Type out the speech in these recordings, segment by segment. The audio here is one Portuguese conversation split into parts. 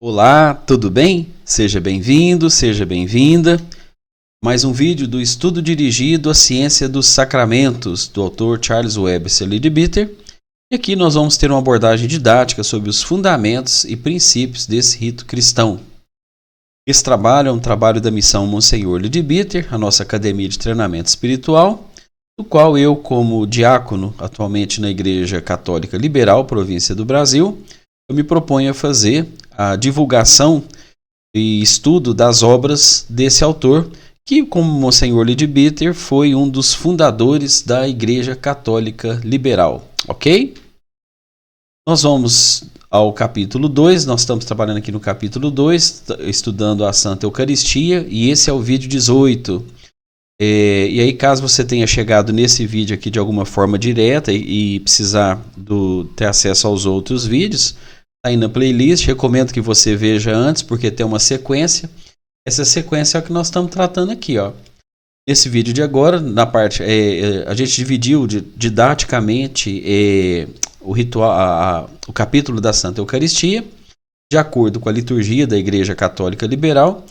Olá, tudo bem? Seja bem-vindo, seja bem-vinda. Mais um vídeo do estudo dirigido à ciência dos sacramentos, do autor Charles Webster Leadbeater. E aqui nós vamos ter uma abordagem didática sobre os fundamentos e princípios desse rito cristão. Esse trabalho é um trabalho da missão Monsenhor Leadbeater, a nossa academia de treinamento espiritual, do qual eu, como diácono, atualmente na Igreja Católica Liberal, província do Brasil, eu me proponho a fazer a divulgação e estudo das obras desse autor, que, como Monsenhor Leadbeater, foi um dos fundadores da Igreja Católica Liberal, ok? Nós vamos ao capítulo 2, nós estamos trabalhando aqui no capítulo 2, estudando a Santa Eucaristia, e esse é o vídeo 18. E aí, caso você tenha chegado nesse vídeo aqui de alguma forma direta e precisar ter acesso aos outros vídeos, está aí na playlist, recomendo que você veja antes, porque tem uma sequência. Essa sequência é o que nós estamos tratando aqui, ó. Nesse vídeo de agora, na parte, a gente dividiu didaticamente o ritual, o capítulo da Santa Eucaristia, de acordo com a liturgia da Igreja Católica Liberal,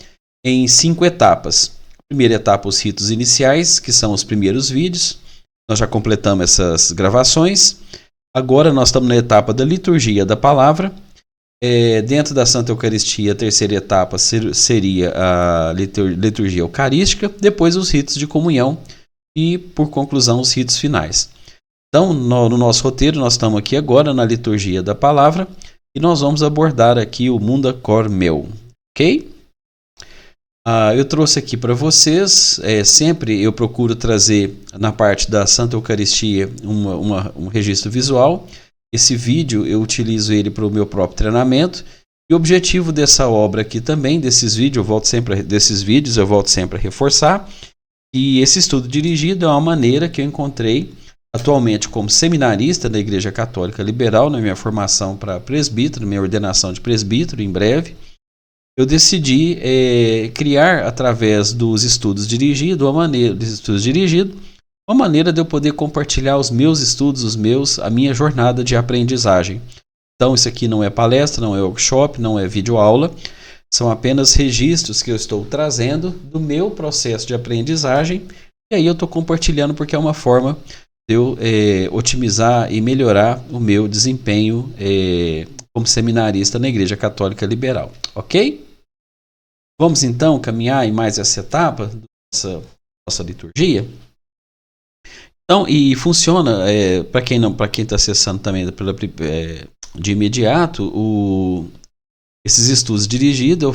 em 5 etapas. Primeira etapa, os ritos iniciais, que são os primeiros vídeos. Nós já completamos essas gravações. Agora nós estamos na etapa da liturgia da palavra. Dentro da Santa Eucaristia, a terceira etapa seria a liturgia eucarística, depois os ritos de comunhão e, por conclusão, os ritos finais. Então, no nosso roteiro, nós estamos aqui agora na liturgia da palavra e nós vamos abordar aqui o Munda Cor Meo, ok? Eu trouxe aqui para vocês, sempre eu procuro trazer na parte da Santa Eucaristia um registro visual. Esse vídeo eu utilizo ele para o meu próprio treinamento. E o objetivo dessa obra aqui também, desses vídeos, eu volto sempre a reforçar. E esse estudo dirigido é uma maneira que eu encontrei atualmente como seminarista da Igreja Católica Liberal, na minha formação para presbítero, minha ordenação de presbítero em breve. Eu decidi criar, através dos estudos dirigidos, uma maneira de eu poder compartilhar os meus estudos, a minha jornada de aprendizagem. Então, isso aqui não é palestra, não é workshop, não é videoaula, são apenas registros que eu estou trazendo do meu processo de aprendizagem, e aí eu estou compartilhando porque é uma forma de eu otimizar e melhorar o meu desempenho como seminarista na Igreja Católica Liberal, ok? Vamos então caminhar em mais essa etapa da nossa liturgia. Então, e funciona, para quem está acessando também de imediato, esses estudos dirigidos,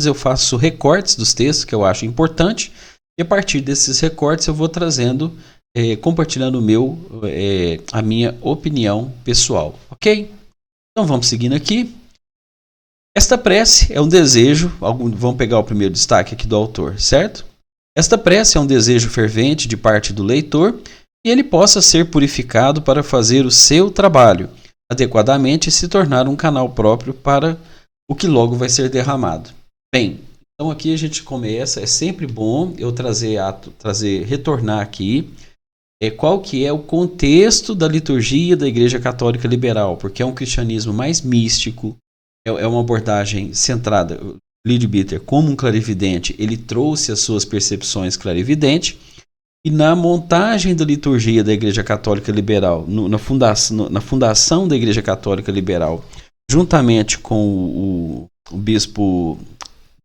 eu faço recortes dos textos que eu acho importante, e a partir desses recortes eu vou trazendo, compartilhando a minha opinião pessoal, ok? Então vamos seguindo aqui. Esta prece é um desejo, vamos pegar o primeiro destaque aqui do autor, certo? Esta prece é um desejo fervente de parte do leitor que ele possa ser purificado para fazer o seu trabalho adequadamente e se tornar um canal próprio para o que logo vai ser derramado. Bem, então aqui a gente começa, é sempre bom eu retornar aqui qual que é o contexto da liturgia da Igreja Católica Liberal, porque é um cristianismo mais místico, é uma abordagem centrada. Leadbeater, como um clarividente, ele trouxe as suas percepções clarividentes, e na montagem da liturgia da Igreja Católica Liberal, na fundação da Igreja Católica Liberal, juntamente com o bispo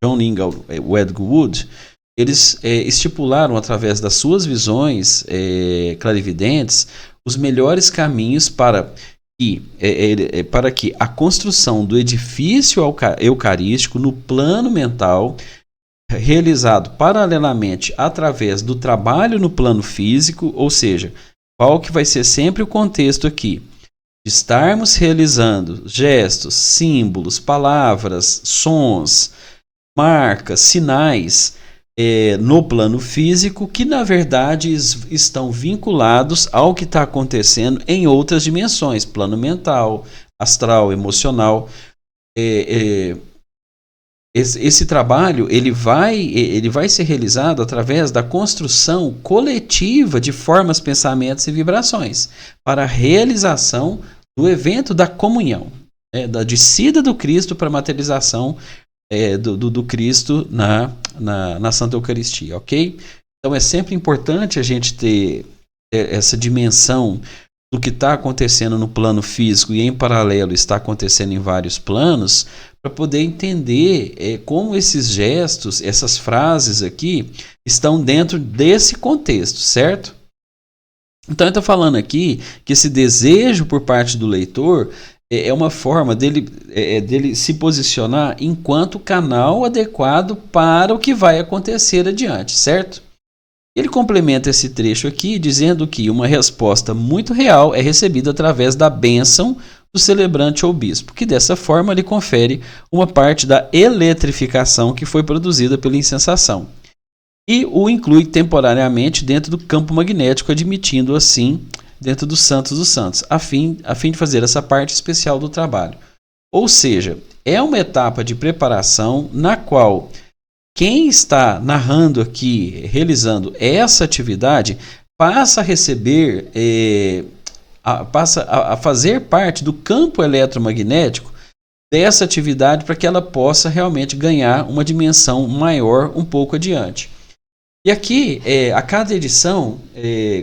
John Ingalls Wedgwood, eles estipularam, através das suas visões clarividentes, os melhores caminhos para que a construção do edifício eucarístico no plano mental, realizado paralelamente através do trabalho no plano físico, ou seja, qual que vai ser sempre o contexto aqui? De estarmos realizando gestos, símbolos, palavras, sons, marcas, sinais no plano físico, que na verdade estão vinculados ao que está acontecendo em outras dimensões, plano mental, astral, emocional. Esse trabalho ele vai ser realizado através da construção coletiva de formas, pensamentos e vibrações para a realização do evento da comunhão. da descida do Cristo para a materialização do Cristo na Santa Eucaristia, ok? Então é sempre importante a gente ter essa dimensão do que está acontecendo no plano físico e em paralelo está acontecendo em vários planos, para poder entender como esses gestos, essas frases aqui, estão dentro desse contexto, certo? Então, eu estou falando aqui que esse desejo por parte do leitor é uma forma dele se posicionar enquanto canal adequado para o que vai acontecer adiante, certo? Ele complementa esse trecho aqui dizendo que uma resposta muito real é recebida através da bênção do celebrante ou bispo, que dessa forma lhe confere uma parte da eletrificação que foi produzida pela incensação e o inclui temporariamente dentro do campo magnético, admitindo assim dentro dos santos dos santos, a fim de fazer essa parte especial do trabalho. Ou seja, é uma etapa de preparação na qual quem está narrando aqui, realizando essa atividade, passa a receber, passa a fazer parte do campo eletromagnético dessa atividade para que ela possa realmente ganhar uma dimensão maior um pouco adiante. E aqui, a cada edição,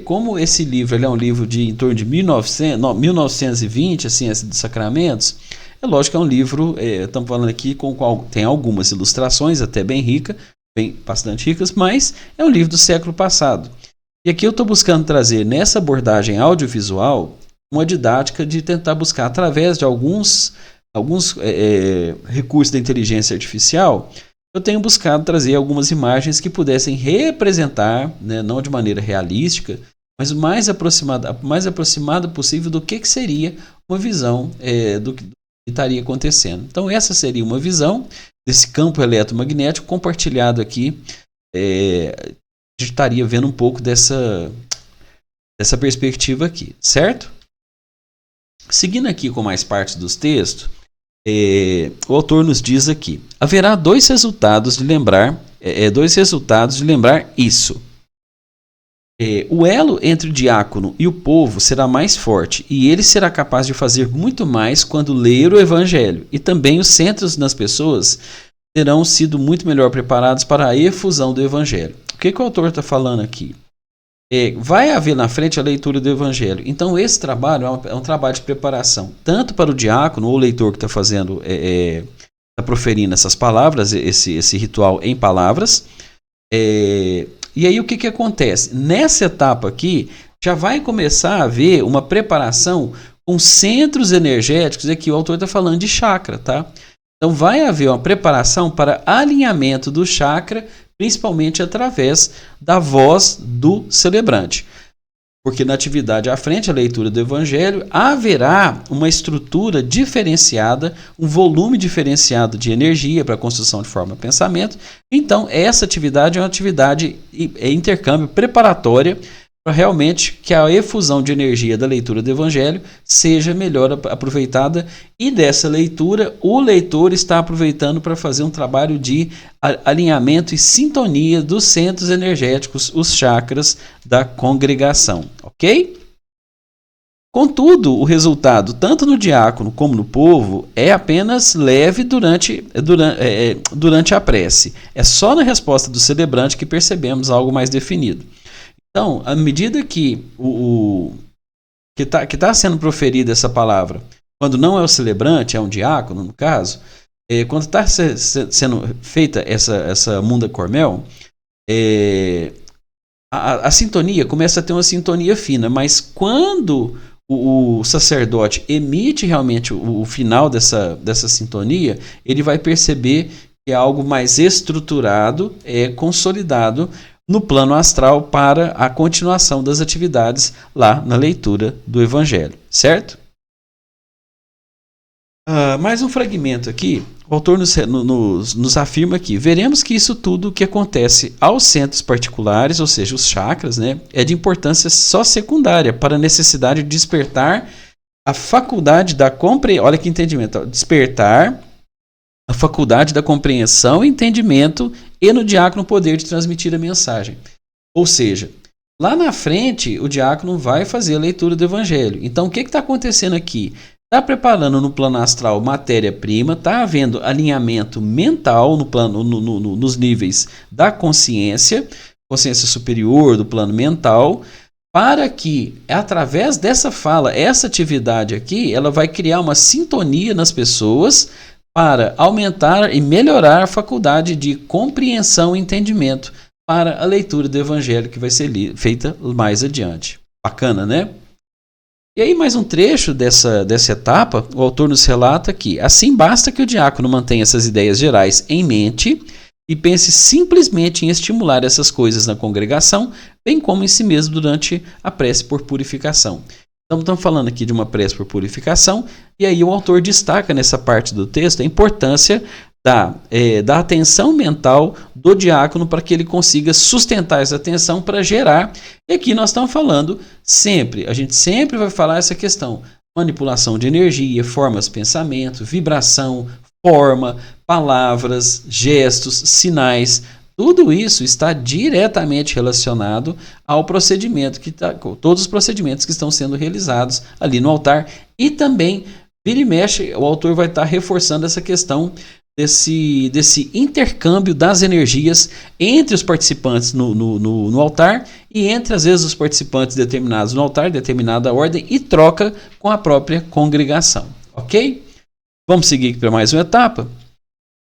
como esse livro ele é um livro de em torno de 1920, assim, esse de Sacramentos, é lógico que é um livro, estamos falando aqui, tem algumas ilustrações até bem ricas, bastante ricas, mas é um livro do século passado. E aqui eu estou buscando trazer nessa abordagem audiovisual uma didática de tentar buscar, através de alguns recursos da inteligência artificial, eu tenho buscado trazer algumas imagens que pudessem representar, né, não de maneira realística, mas o mais aproximada possível do que seria uma visão do que estaria acontecendo. Então essa seria uma visão desse campo eletromagnético compartilhado aqui. A gente estaria vendo um pouco dessa perspectiva aqui, certo? Seguindo aqui com mais partes dos textos, o autor nos diz aqui: haverá dois resultados de lembrar isso. O elo entre o diácono e o povo será mais forte, e ele será capaz de fazer muito mais quando ler o evangelho, e também os centros nas pessoas terão sido muito melhor preparados para a efusão do evangelho. O que o autor está falando aqui? Vai haver na frente a leitura do evangelho. Então esse trabalho é um trabalho de preparação, tanto para o diácono ou o leitor que está fazendo, está proferindo essas palavras, esse ritual em palavras. E aí o que acontece? Nessa etapa aqui, já vai começar a haver uma preparação com centros energéticos, aqui o autor está falando de chakra, tá? Então vai haver uma preparação para alinhamento do chakra, principalmente através da voz do celebrante. Porque na atividade à frente, a leitura do evangelho, haverá uma estrutura diferenciada, um volume diferenciado de energia para a construção de forma de pensamento. Então, essa atividade é uma atividade intercâmbio preparatória para realmente que a efusão de energia da leitura do evangelho seja melhor aproveitada, e dessa leitura o leitor está aproveitando para fazer um trabalho de alinhamento e sintonia dos centros energéticos, os chakras da congregação, ok? Contudo, o resultado, tanto no diácono como no povo, é apenas leve durante a prece. É só na resposta do celebrante que percebemos algo mais definido. Então, à medida que que está sendo proferida essa palavra, quando não é o celebrante, é um diácono, no caso, quando está sendo feita essa Munda Cormel, a sintonia começa a ter uma sintonia fina, mas quando o sacerdote emite realmente o final dessa sintonia, ele vai perceber que é algo mais estruturado, consolidado no plano astral para a continuação das atividades lá na leitura do Evangelho, certo? Mais um fragmento aqui, o autor nos afirma aqui: veremos que isso tudo que acontece aos centros particulares, ou seja, os chakras, né, é de importância só secundária para a necessidade de despertar a faculdade da compreensão. Olha que entendimento, despertar a faculdade da compreensão e entendimento, e no diácono o poder de transmitir a mensagem. Ou seja, lá na frente o diácono vai fazer a leitura do evangelho. Então o que está acontecendo aqui? está preparando no plano astral matéria-prima, está havendo alinhamento mental no plano, nos níveis da consciência superior, do plano mental, para que, através dessa fala, essa atividade aqui, ela vai criar uma sintonia nas pessoas para aumentar e melhorar a faculdade de compreensão e entendimento para a leitura do Evangelho que vai ser feita mais adiante. Bacana, né? E aí, mais um trecho dessa etapa, o autor nos relata que assim basta que o diácono mantenha essas ideias gerais em mente e pense simplesmente em estimular essas coisas na congregação, bem como em si mesmo durante a prece por purificação. Então, estamos falando aqui de uma prece por purificação, e aí o autor destaca nessa parte do texto a importância da atenção mental do diácono para que ele consiga sustentar essa atenção para gerar. E aqui nós estamos falando a gente sempre vai falar essa questão: manipulação de energia, formas, pensamento, vibração, forma, palavras, gestos, sinais. Tudo isso está diretamente relacionado ao procedimento todos os procedimentos que estão sendo realizados ali no altar. E também, vira e mexe, o autor vai estar reforçando essa questão desse intercâmbio das energias entre os participantes no altar e entre, às vezes, os participantes determinados no altar, determinada ordem, e troca com a própria congregação. Ok? Vamos seguir para mais uma etapa.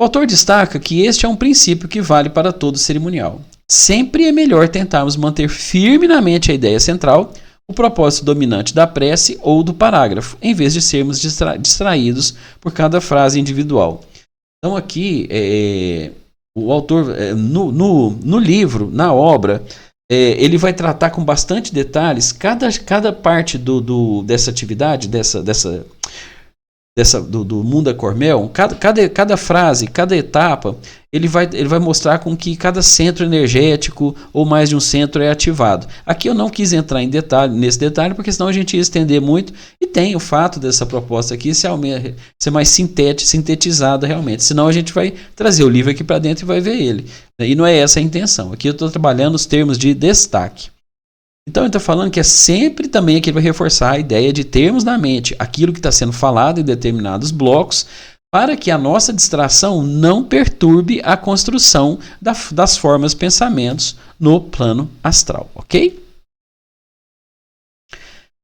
O autor destaca que este é um princípio que vale para todo cerimonial. Sempre é melhor tentarmos manter firme na mente a ideia central, o propósito dominante da prece ou do parágrafo, em vez de sermos distraídos por cada frase individual. Então aqui, o autor, no livro, na obra, ele vai tratar com bastante detalhes cada parte dessa atividade, do Munda Cormel, cada frase, cada etapa, ele vai mostrar com que cada centro energético ou mais de um centro é ativado. Aqui eu não quis entrar nesse detalhe, porque senão a gente ia estender muito, e tem o fato dessa proposta aqui ser mais sintetizada realmente, senão a gente vai trazer o livro aqui para dentro e vai ver ele. E não é essa a intenção. Aqui eu estou trabalhando os termos de destaque. Então ele está falando que é sempre também aqui ele vai reforçar a ideia de termos na mente aquilo que está sendo falado em determinados blocos, para que a nossa distração não perturbe a construção das formas pensamentos no plano astral, ok?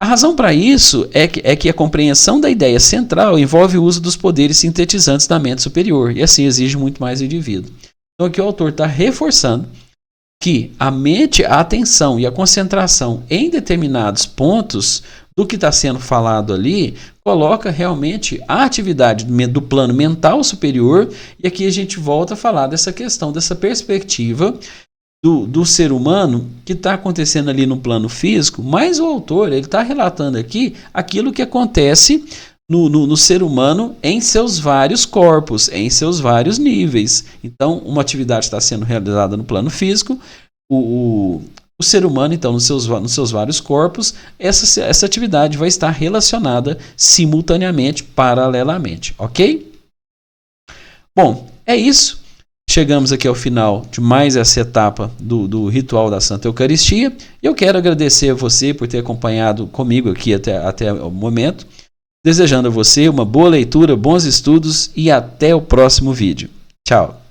A razão para isso é que a compreensão da ideia central envolve o uso dos poderes sintetizantes da mente superior, e assim exige muito mais do indivíduo. Então aqui o autor está reforçando que a mente, a atenção e a concentração em determinados pontos do que está sendo falado ali, coloca realmente a atividade do plano mental superior, e aqui a gente volta a falar dessa questão, dessa perspectiva do ser humano que está acontecendo ali no plano físico, mas o autor está relatando aqui aquilo que acontece no ser humano em seus vários corpos, em seus vários níveis. Então, uma atividade está sendo realizada no plano físico, o ser humano, então, nos seus vários corpos, essa atividade vai estar relacionada simultaneamente, paralelamente, ok? Bom, é isso. Chegamos aqui ao final de mais essa etapa do ritual da Santa Eucaristia. E eu quero agradecer a você por ter acompanhado comigo aqui até o momento. Desejando a você uma boa leitura, bons estudos e até o próximo vídeo. Tchau!